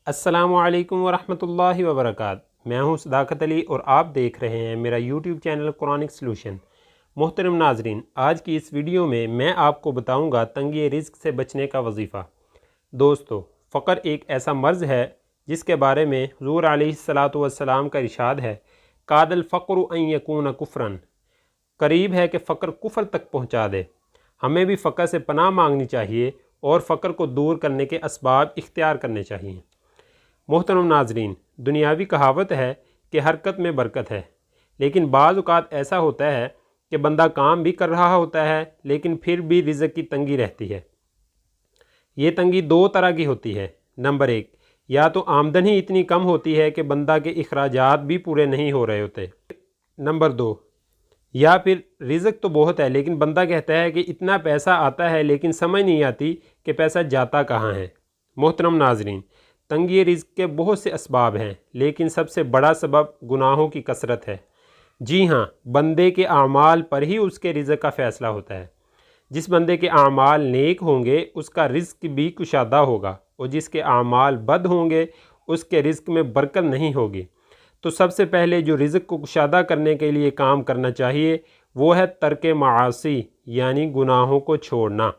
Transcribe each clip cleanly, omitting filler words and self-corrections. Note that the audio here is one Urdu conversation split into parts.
السلام علیکم ورحمۃ اللہ وبرکاتہ۔ میں ہوں صداقت علی اور آپ دیکھ رہے ہیں میرا یوٹیوب چینل قرآنک سلوشن۔ محترم ناظرین، آج کی اس ویڈیو میں آپ کو بتاؤں گا تنگی رزق سے بچنے کا وظیفہ۔ دوستو، فقر ایک ایسا مرض ہے جس کے بارے میں حضور علیہ الصلاۃ والسلام کا ارشاد ہے، کاد الفقر ان یکون کفرن، قریب ہے کہ فقر کفر تک پہنچا دے۔ ہمیں بھی فقر سے پناہ مانگنی چاہیے اور فقر کو دور کرنے کے اسباب اختیار کرنے چاہیے۔ محترم ناظرین، دنیاوی کہاوت ہے کہ حرکت میں برکت ہے، لیکن بعض اوقات ایسا ہوتا ہے کہ بندہ کام بھی کر رہا ہوتا ہے لیکن پھر بھی رزق کی تنگی رہتی ہے۔ یہ تنگی دو طرح کی ہوتی ہے۔ نمبر ایک، یا تو آمدن ہی اتنی کم ہوتی ہے کہ بندہ کے اخراجات بھی پورے نہیں ہو رہے ہوتے۔ نمبر دو، یا پھر رزق تو بہت ہے لیکن بندہ کہتا ہے کہ اتنا پیسہ آتا ہے لیکن سمجھ نہیں آتی کہ پیسہ جاتا کہاں ہے۔ محترم ناظرین، تنگی رزق کے بہت سے اسباب ہیں لیکن سب سے بڑا سبب گناہوں کی کثرت ہے۔ جی ہاں، بندے کے اعمال پر ہی اس کے رزق کا فیصلہ ہوتا ہے۔ جس بندے کے اعمال نیک ہوں گے اس کا رزق بھی کشادہ ہوگا، اور جس کے اعمال بد ہوں گے اس کے رزق میں برکت نہیں ہوگی۔ تو سب سے پہلے جو رزق کو کشادہ کرنے کے لیے کام کرنا چاہیے وہ ہے ترک معاصی، یعنی گناہوں کو چھوڑنا۔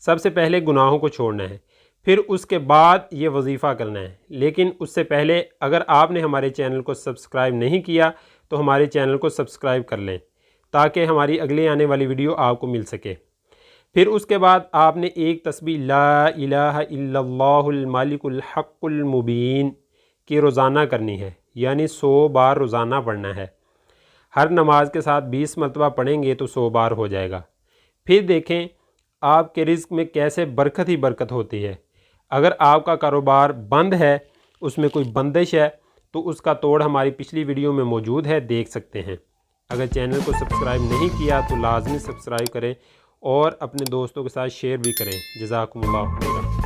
سب سے پہلے گناہوں کو چھوڑنا ہے، پھر اس کے بعد یہ وظیفہ کرنا ہے۔ لیکن اس سے پہلے اگر آپ نے ہمارے چینل کو سبسکرائب نہیں کیا تو ہمارے چینل کو سبسکرائب کر لیں تاکہ ہماری اگلی آنے والی ویڈیو آپ کو مل سکے۔ پھر اس کے بعد آپ نے ایک تسبیح لا الہ الا اللہ الملک الحق المبین کی روزانہ کرنی ہے، یعنی 100 بار روزانہ پڑھنا ہے۔ ہر نماز کے ساتھ 20 مرتبہ پڑھیں گے تو 100 بار ہو جائے گا۔ پھر دیکھیں آپ کے رزق میں کیسے برکت ہی برکت ہوتی ہے۔ اگر آپ کا کاروبار بند ہے، اس میں کوئی بندش ہے، تو اس کا توڑ ہماری پچھلی ویڈیو میں موجود ہے، دیکھ سکتے ہیں۔ اگر چینل کو سبسکرائب نہیں کیا تو لازمی سبسکرائب کریں اور اپنے دوستوں کے ساتھ شیئر بھی کریں۔ جزاکم اللہ خیرا۔